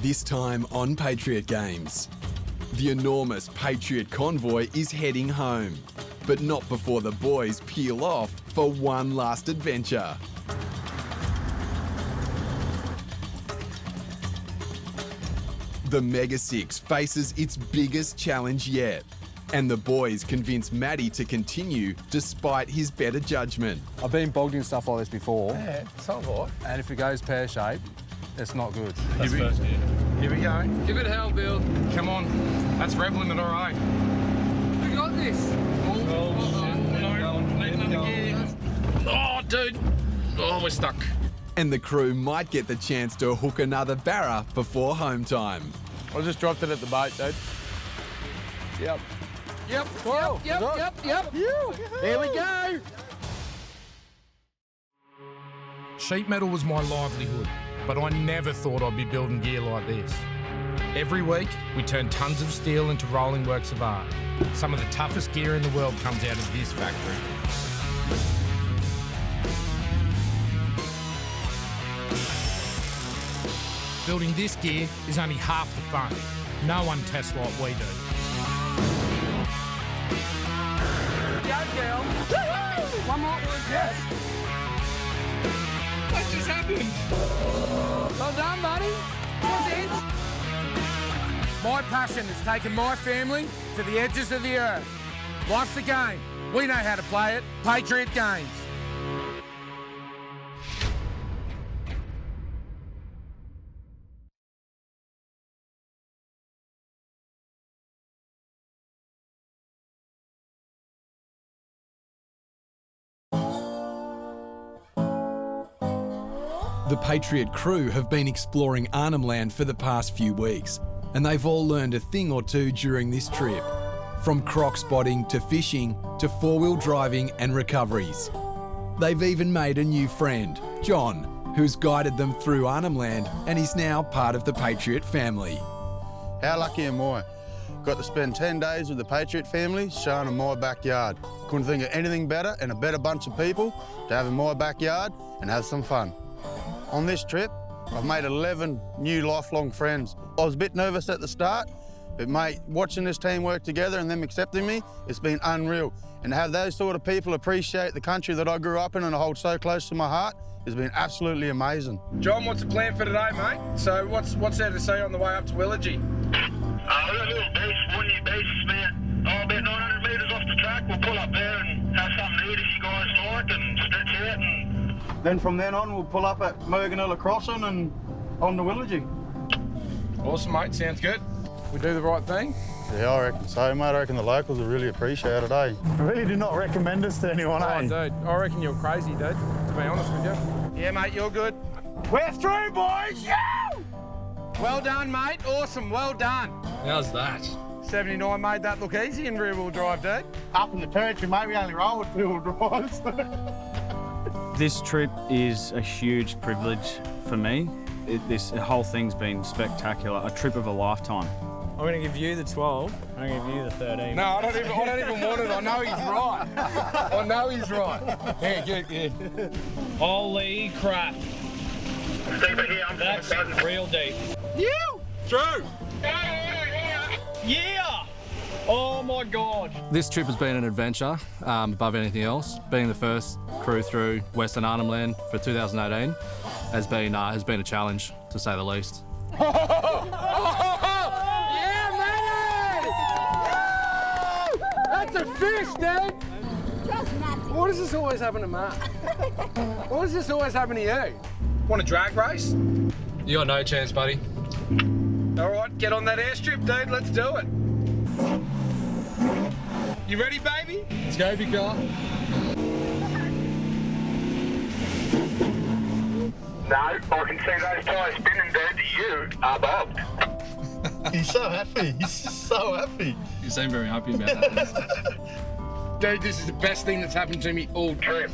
This time on Patriot Games. The enormous Patriot convoy is heading home, but not before the boys peel off for one last adventure. The Mega 6 faces its biggest challenge yet, and the boys convince Matty to continue despite his better judgment. I've been bogged in stuff like this before. Yeah, it's not right. And if it goes pear-shaped, it's not good. That's first gear. Here we go. Give it hell, Bill. Come on. That's rev limit, all right. We got this. Oh, dude. Oh, we're stuck. And the crew might get the chance to hook another barra before home time. I just dropped it at the boat, dude. Yep. Yep. Whoa. Yep. Here we go. Sheet metal was my livelihood, but I never thought I'd be building gear like this. Every week, we turn tons of steel into rolling works of art. Some of the toughest gear in the world comes out of this factory. Building this gear is only half the fun. No one tests like we do. Go, girl. Woo-hoo! One more. Yes. What just happened? Well done, buddy. What's it? My passion has taken my family to the edges of the earth. Life's a game. We know how to play it. Patriot Games. The Patriot crew have been exploring Arnhem Land for the past few weeks, and they've all learned a thing or two during this trip. From croc spotting to fishing to four-wheel driving and recoveries. They've even made a new friend, John, who's guided them through Arnhem Land and is now part of the Patriot family. How lucky am I? Got to spend 10 days with the Patriot family showing them my backyard. Couldn't think of anything better and a better bunch of people to have in my backyard and have some fun. On this trip, I've made 11 new lifelong friends. I was a bit nervous at the start, but mate, watching this team work together and them accepting me, it's been unreal. And to have those sort of people appreciate the country that I grew up in and I hold so close to my heart has been absolutely amazing. John, what's the plan for today, mate? So what's there to see on the way up to Willagee? We've got a little base, 1 year base, about 900 metres off the track. We'll pull up there and have something to eat if you guys like and stretch out. And then from then on, we'll pull up at Megatourer crossing and on to Willagee. Awesome, mate. Sounds good. We do the right thing. Yeah, I reckon so, mate. I reckon the locals will really appreciate it, eh? I really do not recommend us to anyone, Oh, dude, I reckon you're crazy, dude, to be honest with you. Yeah, mate, you're good. We're through, boys! Yeah! Well done, mate. Awesome, well done. How's that? 79 made that look easy in rear-wheel drive, dude. Up in the territory, mate, we only roll with two-wheel drives. This trip is a huge privilege for me. This whole thing's been spectacular, a trip of a lifetime. I'm going to give you the 12. I'm going to give you the 13. No, I don't even want it. I know he's right. I know he's right. Yeah, good. Holy crap. That's real deep. You! True. Yeah! Oh my God. This trip has been an adventure above anything else. Being the first crew through Western Arnhem Land for 2018 has been a challenge, to say the least. That's a fish, dude! Why does this always happen to Matt? Why does this always happen to you? Want a drag race? You got no chance, buddy. All right, get on that airstrip, dude. Let's do it. You ready, baby? Let's go, big fella. No, I can see those tyres spinning, dude. You are bogged. He's so happy. He's so happy. You seem very happy about that. Dude, this is the best thing that's happened to me all trip.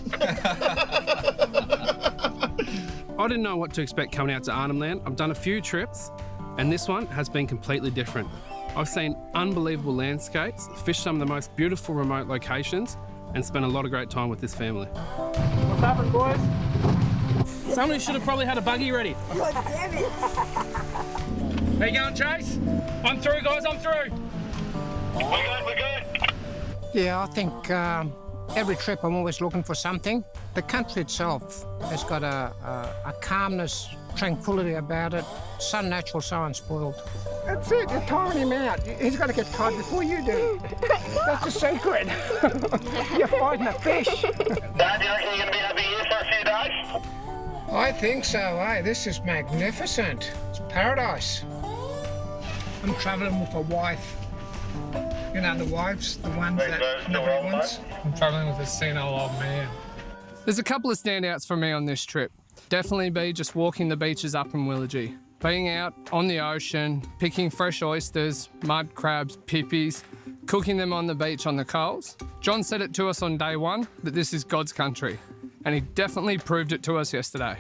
I didn't know what to expect coming out to Arnhem Land. I've done a few trips, and this one has been completely different. I've seen unbelievable landscapes, fished some of the most beautiful remote locations, and spent a lot of great time with this family. What's happened, boys? Somebody should have probably had a buggy ready. God damn it. How you going, Chase? I'm through, guys, I'm through. We're good. Yeah, I think every trip I'm always looking for something. The country itself has got a calmness, tranquility about it. So natural, so unspoiled. That's it, you're tiring him out. He's got to get tired before you do. That's the secret. You're fighting a fish. Dad, you reckon you're going to be over here for a few days? I think so, eh? This is magnificent. It's paradise. I'm travelling with a wife. You know, the wives, the ones that nobody wants. I'm travelling with a senile old man. There's a couple of standouts for me on this trip. Definitely be just walking the beaches up in Willagee. Being out on the ocean, picking fresh oysters, mud crabs, pippies, cooking them on the beach on the coals. John said it to us on day one that this is God's country, and he definitely proved it to us yesterday.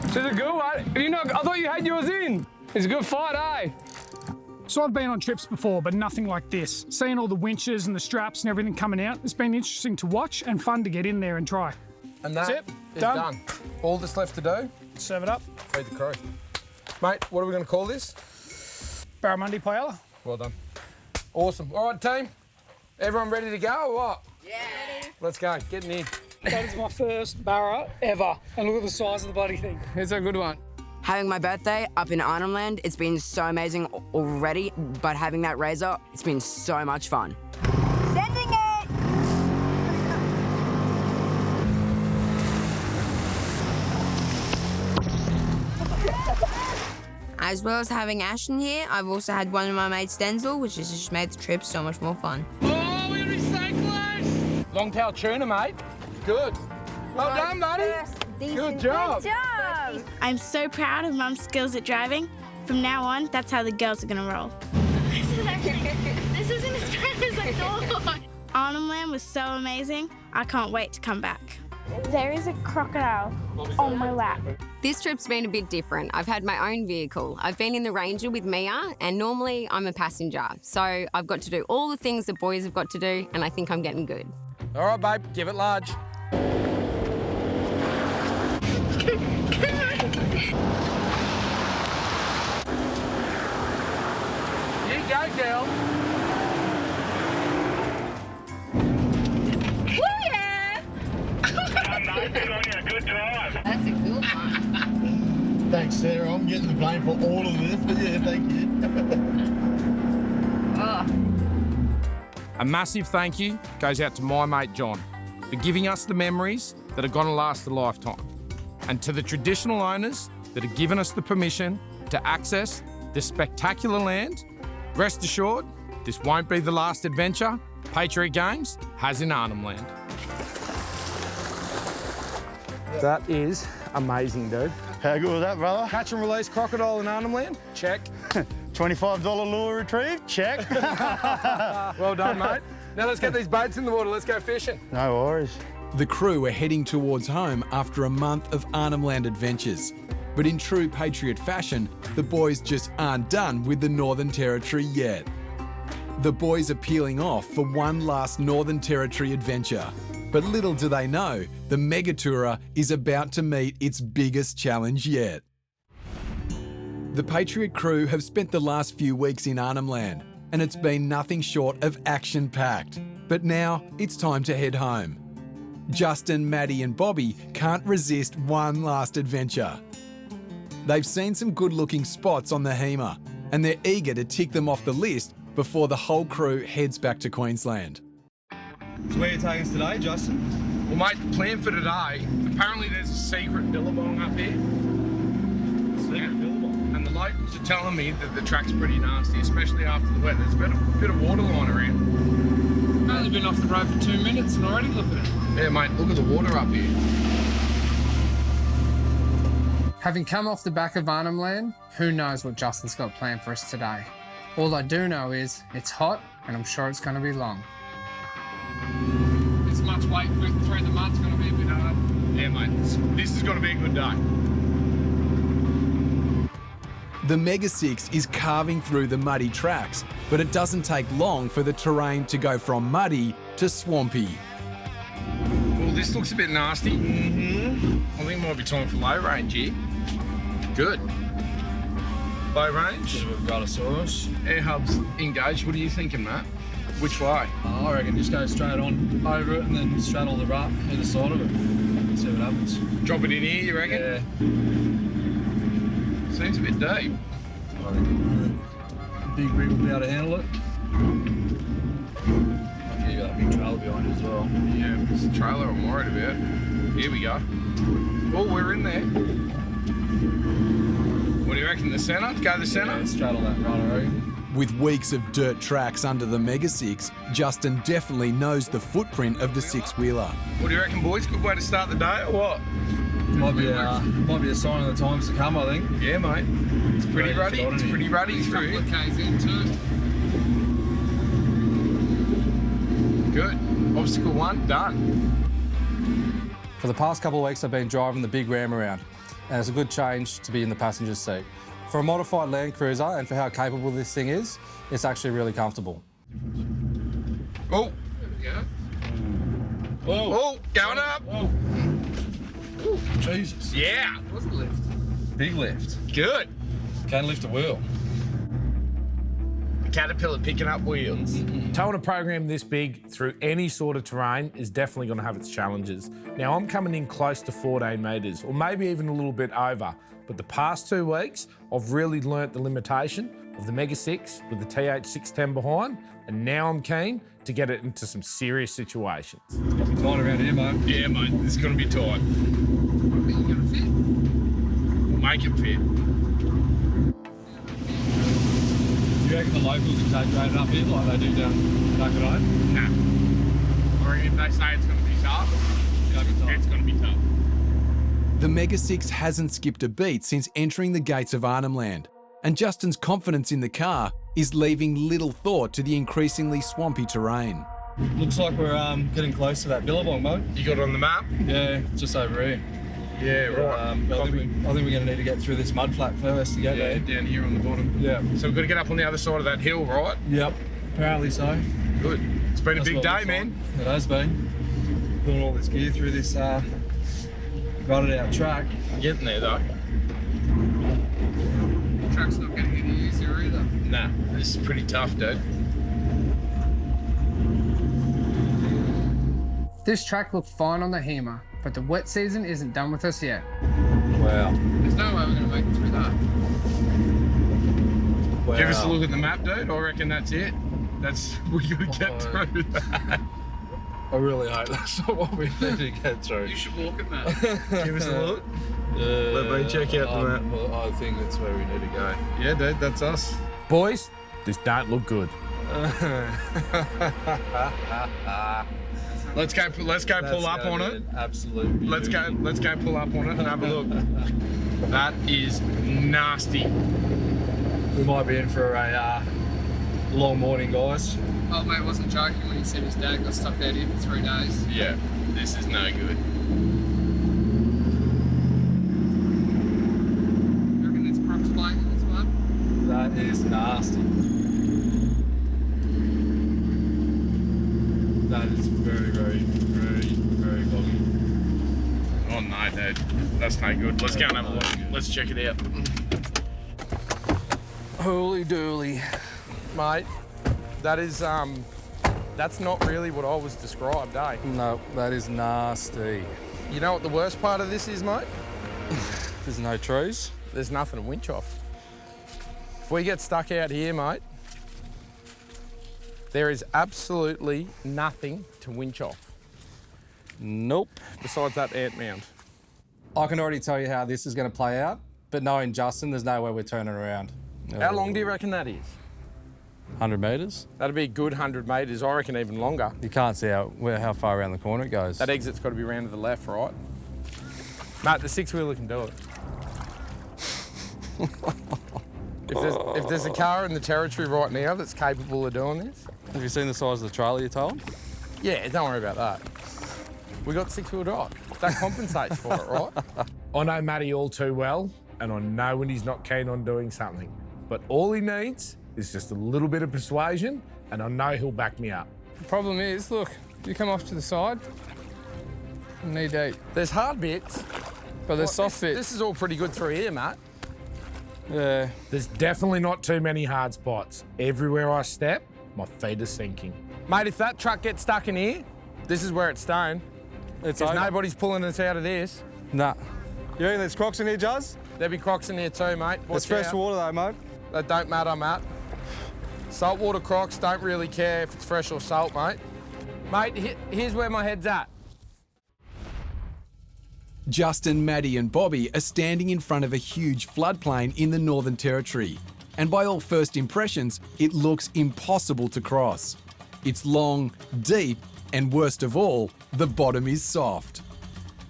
This is a good one. I thought you had yours in. It's a good fight, eh? So I've been on trips before, but nothing like this. Seeing all the winches and the straps and everything coming out, it's been interesting to watch and fun to get in there and try. And that That's it. is done. All that's left to do, Serve it up. feed the crew. Mate, what are we going to call this? Barramundi paella. Well done. Awesome. All right, team. Everyone ready to go or what? Yeah. Let's go. Getting in. That is my first barra ever. And look at the size of the bloody thing. It's a good one. Having my birthday up in Arnhem Land, it's been so amazing already, but having that razor, it's been so much fun. Sending it! As well as having Ashton here, I've also had one of my mates, Denzel, which has just made the trip so much more fun. Oh, we're gonna be so close. Long-tail tuna, mate. Good. Well done, Matty. Good job. Good job! I'm so proud of Mum's skills at driving. From now on, that's how the girls are gonna roll. This isn't as bad as I thought. Arnhem Land was so amazing. I can't wait to come back. There is a crocodile on my lap. This trip's been a bit different. I've had my own vehicle. I've been in the Ranger with Mia, and normally I'm a passenger. So I've got to do all the things the boys have got to do, and I think I'm getting good. All right, babe, give it large. You go, girl. Good drive. That's a good one. Thanks, Sarah. I'm getting the blame for all of this, but yeah, thank you. A massive thank you goes out to my mate John for giving us the memories that are going to last a lifetime, and to the traditional owners that have given us the permission to access this spectacular land. Rest assured, this won't be the last adventure Patriot Games has in Arnhem Land. That is amazing, dude. How good was that, brother? Catch and release crocodile in Arnhem Land? Check. $25 lure retrieved? Check. Well done, mate. Now let's get these boats in the water. Let's go fishing. No worries. The crew are heading towards home after a month of Arnhem Land adventures. But in true Patriot fashion, the boys just aren't done with the Northern Territory yet. The boys are peeling off for one last Northern Territory adventure. But little do they know, the Megatourer is about to meet its biggest challenge yet. The Patriot crew have spent the last few weeks in Arnhem Land, and it's been nothing short of action-packed. But now it's time to head home. Justin, Matty and Bobby can't resist one last adventure. They've seen some good-looking spots on the HEMA, and they're eager to tick them off the list before the whole crew heads back to Queensland. So where are you taking us today, Justin? Well, mate, the plan for today, apparently there's a secret billabong up here. Secret billabong? And the locals are telling me that the track's pretty nasty, especially after the weather. There's been a bit of water line around. I've only been off the road for 2 minutes and already look at it. Yeah, mate, look at the water up here. Having come off the back of Arnhem Land, who knows what Justin's got planned for us today. All I do know is it's hot and I'm sure it's going to be long. This much weight through the mud's going to be a bit hard. Yeah, mate, this is going to be a good day. The Mega 6 is carving through the muddy tracks, but it doesn't take long for the terrain to go from muddy to swampy. Well, this looks a bit nasty. I think it might be time for low range here. Good. Low range. Bit of a Brontosaurus. Air hubs engaged. What are you thinking, Matt? Which way? I reckon just go straight on over it and then straddle the rut either side of it. See what happens. Drop it in here, you reckon? Yeah. Seems a bit deep. I think big rig will be able to handle it. I think you got that big trailer behind it as well. Yeah, it's a trailer I'm worried about. Here we go. Oh, we're in there. What do you reckon, the centre? Go the centre? Yeah, straddle that rut, I reckon. With weeks of dirt tracks under the Mega 6, Justin definitely knows the footprint of the six-wheeler. What do you reckon, boys? Good way to start the day or what? Might be a sign of the times to come, I think. Yeah, mate. It's pretty ruddy. It's pretty ruddy through. Good. Obstacle 1 done. For the past couple of weeks, I've been driving the big Ram around, and it's a good change to be in the passenger seat. For a modified Landcruiser and for how capable this thing is, it's actually really comfortable. Oh, there we go. Whoa. Oh, going up. Whoa. Ooh, Jesus. Yeah. It was a lift. Big lift. Good. Can't lift a wheel. The Caterpillar picking up wheels. Towing a program this big through any sort of terrain is definitely going to have its challenges. Now, I'm coming in close to 14 metres, or maybe even a little bit over. But the past 2 weeks, I've really learnt the limitation of the Mega 6 with the TH610 behind, and now I'm keen to get it into some serious situations. Tight around here, mate. Yeah, mate, this is going to be tight. I think you're going to fit. We'll make it fit. Do you reckon the locals exaggerated up here like they do down back at home? Nah. Or if they say it's going to be tough, it's going to be tough. The Mega 6 hasn't skipped a beat since entering the gates of Arnhem Land, and Justin's confidence in the car is leaving little thought to the increasingly swampy terrain. Looks like we're getting close to that billabong, mate. You got it on the map? Yeah, just over here. Yeah, right. I think we're going to need to get through this mud flat first to get there. Down here on the bottom. Yeah. So we've got to get up on the other side of that hill, right? Yep, apparently so. Good. It's been That's a big day, man. Like. It has been. Putting all this gear through this rutted out track. Getting there, though. The track's not getting any easier either. Nah, this is pretty tough, dude. This track looked fine on the Hema, but the wet season isn't done with us yet. Wow. There's no way we're going to make it through that. Wow. Give us a look at the map, dude. I reckon that's it. We got to get through that. I really hope that's not what we need to get through. You should walk it, man. Give us a look. Let me check out the map. I think that's where we need to go. Yeah, dude, that's us. Boys, this don't look good. Let's go pull up on it. Absolutely. Let's go pull up on it and have a look. That is nasty. We might be in for a long morning, guys. Oh, mate wasn't joking when he said his dad got stuck out here for 3 days. Yeah, this is no good. You reckon there's crocs playing in this one? That is nasty. That is very, very, very, very boggy. Oh no, dude, that's no good. Let's go and have a look. Let's check it out. Holy dooly. Mate, that is, that's not really what I was described, eh? No, that is nasty. You know what the worst part of this is, mate? There's no trees. There's nothing to winch off. If we get stuck out here, mate, there is absolutely nothing to winch off. Nope. Besides that ant mound. I can already tell you how this is going to play out, but knowing Justin, there's no way we're turning around. How long do you reckon that is? 100 metres. That'd be a good 100 metres, I reckon even longer. You can't see how far around the corner it goes. That exit's got to be round to the left, right? Mate, the six-wheeler can do it. If there's a car in the territory right now that's capable of doing this. Have you seen the size of the trailer you told? Yeah, don't worry about that. We got six-wheel drive. That compensates for it, right? I know Matty all too well, and I know when he's not keen on doing something. But all he needs is just a little bit of persuasion, and I know he'll back me up. The problem is, look, You come off to the side. Knee deep. There's hard bits. But there's soft bits. This is all pretty good through here, Matt. Yeah. There's definitely not too many hard spots. Everywhere I step, my feet are sinking. Mate, if that truck gets stuck in here, this is where it's staying. It's Because over. nobody's pulling us out of this. Nah. You reckon there's crocs in here, Juzz? There'll be crocs in here too, mate. There's fresh water though, mate. That don't matter, Matt. Saltwater crocs don't really care if it's fresh or salt, mate. Mate, here's where my head's at. Justin, Matty and Bobby are standing in front of a huge floodplain in the Northern Territory. And by all first impressions, it looks impossible to cross. It's long, deep, and worst of all, the bottom is soft.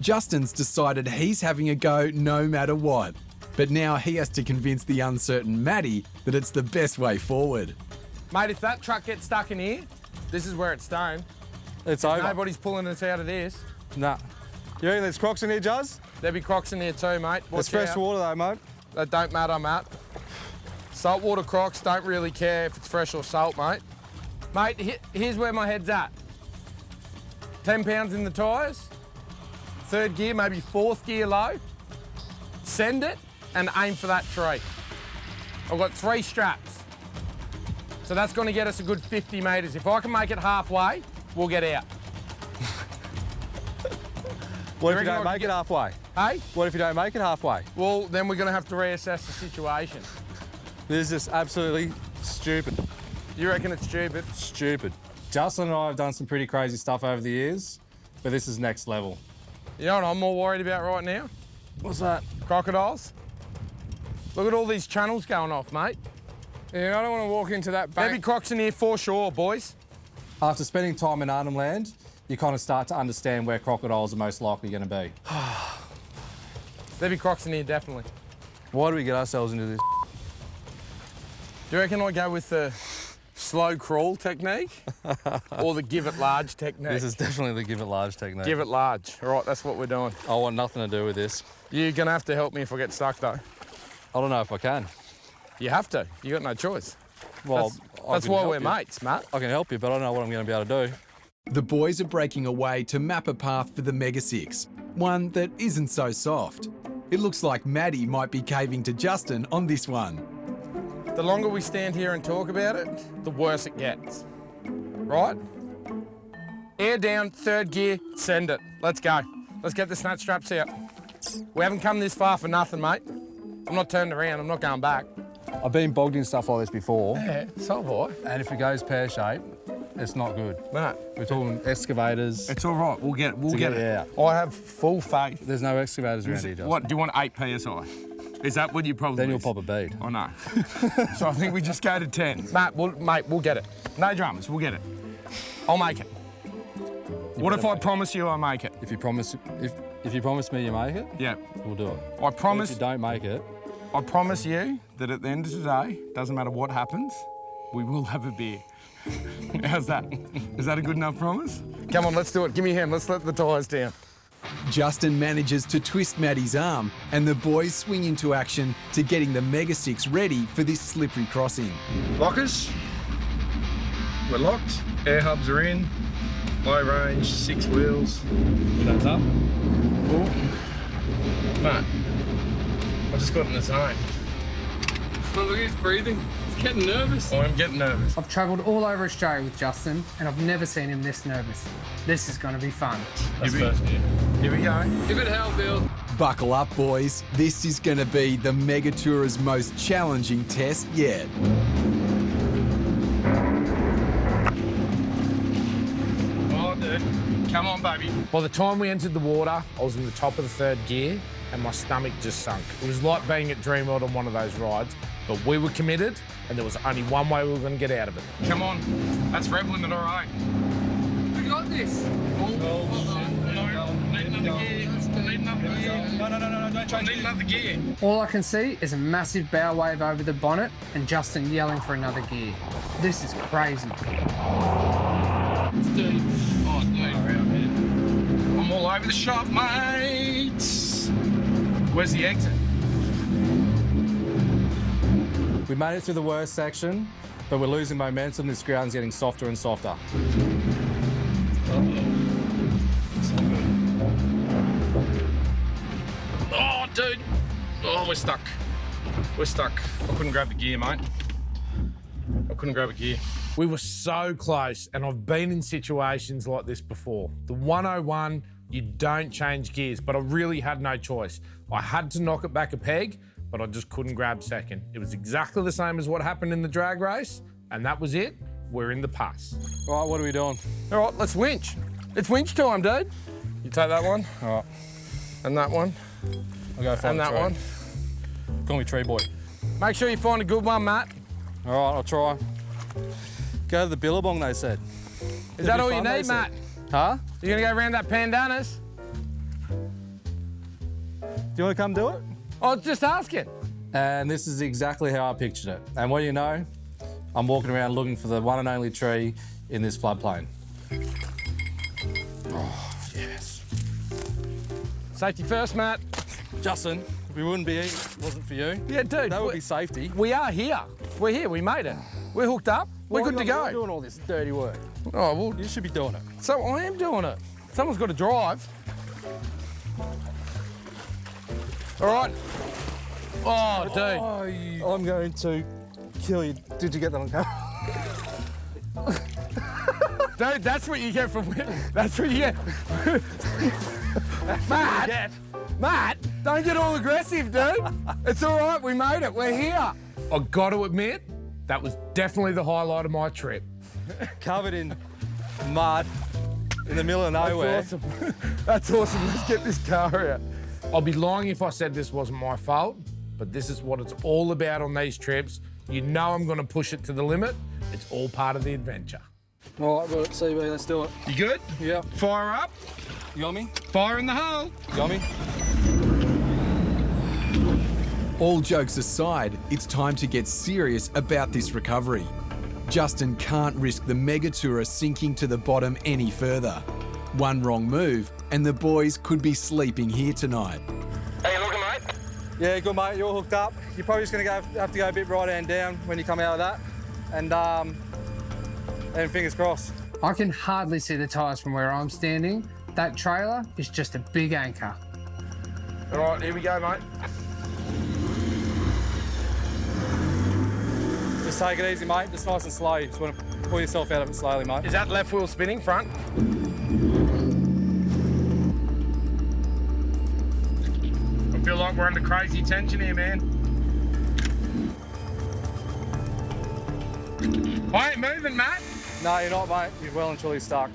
Justin's decided he's having a go no matter what. But now he has to convince the uncertain Matty that it's the best way forward. Mate, if that truck gets stuck in here, this is where it's staying. It's over. Nobody's pulling us out of this. Nah. You reckon there's crocs in here, Juzz? There'll be crocs in here too, mate. There's fresh water though, mate. That don't matter, Matt. Saltwater crocs don't really care if it's fresh or salt, mate. Mate, here's where my head's at. 10 pounds in the tyres, third gear, maybe fourth gear low. Send it and aim for that tree. I've got 3 straps. So that's going to get us a good 50 metres. If I can make it halfway, we'll get out. What if you don't make it halfway? Hey? What if you don't make it halfway? Well, then we're going to have to reassess the situation. This is just absolutely stupid. You reckon it's stupid? Stupid. Justin and I have done some pretty crazy stuff over the years, but this is next level. You know what I'm more worried about right now? What's that? Crocodiles. Look at all these channels going off, mate. Yeah, I don't want to walk into that bank. There'll be crocs in here for sure, boys. After spending time in Arnhem Land, you kind of start to understand where crocodiles are most likely going to be. There'll be crocs in here, definitely. Why do we get ourselves into this? Do you reckon I go with the slow crawl technique or the give it large technique? This is definitely the give it large technique. Give it large. All right, that's what we're doing. I want nothing to do with this. You're going to have to help me if I get stuck, though. I don't know if I can. You have to. You got no choice. Well, that's why we're mates, Matt. I can help you, but I don't know what I'm going to be able to do. The boys are breaking away to map a path for the Mega 6, one that isn't so soft. It looks like Matty might be caving to Justin on this one. The longer we stand here and talk about it, the worse it gets. Right? Air down, third gear, send it. Let's go. Let's get the snatch straps out. We haven't come this far for nothing, mate. I'm not turning around, I'm not going back. I've been bogged in stuff like this before. Yeah, so have I. And if it goes pear-shaped, it's not good. Matt, we're talking excavators. It's all right. We'll get it. Yeah. I have full faith. There's no excavators around here, Justin. What, do you want 8 PSI? Is that what you probably... Then you'll pop a bead. I know. So I think we just go to 10. Matt, we'll get it. No dramas, we'll get it. I'll make it. What if I promise you I make it? If you promise me you make it, yeah, we'll do it. I promise. But if you don't make it, I promise you that at the end of today, doesn't matter what happens, we will have a beer. How's that? Is that a good enough promise? Come on, let's do it. Give me a hand. Let's let the tyres down. Justin manages to twist Matty's arm, and the boys swing into action to getting the Mega 6 ready for this slippery crossing. Lockers. We're locked. Air hubs are in. Low range, 6 wheels. That's up. Cool. But I just got in the zone. Oh, look, he's breathing. He's getting nervous. I'm getting nervous. I've travelled all over Australia with Justin, and I've never seen him this nervous. This is going to be fun. That's first gear. Here we go. Give it hell, Bill. Buckle up, boys. This is going to be the Megatourer's most challenging test yet. Oh, dude. Come on, baby. By the time we entered the water, I was in the top of the third gear and my stomach just sunk. It was like being at Dreamworld on one of those rides, but we were committed and there was only one way we were going to get out of it. Come on. That's rev limit, all right. We got this. I need another gear. All I can see is a massive bow wave over the bonnet and Justin yelling for another gear. This is crazy. It's deep. Oh, dude. I'm all over the shop, mates. Where's the exit? we made it through the worst section, but we're losing momentum. This ground's getting softer and softer. Oh, stuck. We're stuck. I couldn't grab the gear, mate. I couldn't grab a gear. We were so close, and I've been in situations like this before. The 101, you don't change gears, but I really had no choice. I had to knock it back a peg, but I just couldn't grab second. It was exactly the same as what happened in the drag race, and that was it. We're in the pass. All right, what are we doing? All right, let's winch. It's winch time, dude. You take that one. All right. And that one. I'll go find and that tree. one. Call me Tree Boy. Make sure you find a good one, Matt. All right, I'll try. Go to the Billabong, they said. Is that all you need, Matt? Huh? You gonna go around that pandanus? Do you want to come do it? I was just asking. And this is exactly how I pictured it. And what do you know? I'm walking around looking for the one and only tree in this floodplain. Oh, yes. Safety first, Matt. Justin, we wouldn't be here if it wasn't for you. Yeah, dude. That would be safety. We are here. We're here. We made it. We're hooked up. We're good to go. You're doing all this dirty work. Oh, well. You should be doing it. So I am doing it. Someone's got to drive. All right. Oh, dude. I'm going to kill you. Did you get that on camera? Dude, that's what you get from winning. That's what you get. Matt, don't get all aggressive, dude. It's all right, we made it, we're here. I got to admit, that was definitely the highlight of my trip. Covered in mud in the middle of nowhere. That's awesome. That's awesome, let's get this car out. I'll be lying if I said this wasn't my fault, but this is what it's all about on these trips. You know I'm gonna push it to the limit. It's all part of the adventure. All right, got it, CB, let's do it. You good? Yeah. Fire up. You got me? Fire in the hole. You got me? All jokes aside, it's time to get serious about this recovery. Justin can't risk the Megatourer sinking to the bottom any further. One wrong move, and the boys could be sleeping here tonight. How you looking, mate? Yeah, good, mate. You're hooked up. You're probably just going to have to go a bit right hand down when you come out of that. And fingers crossed. I can hardly see the tyres from where I'm standing. That trailer is just a big anchor. All right, here we go, mate. Just take it easy, mate. Just nice and slow. You just want to pull yourself out of it slowly, mate. Is that left wheel spinning front? I feel like we're under crazy tension here, man. I ain't moving, Matt. No, you're not, mate. You're well and truly stuck.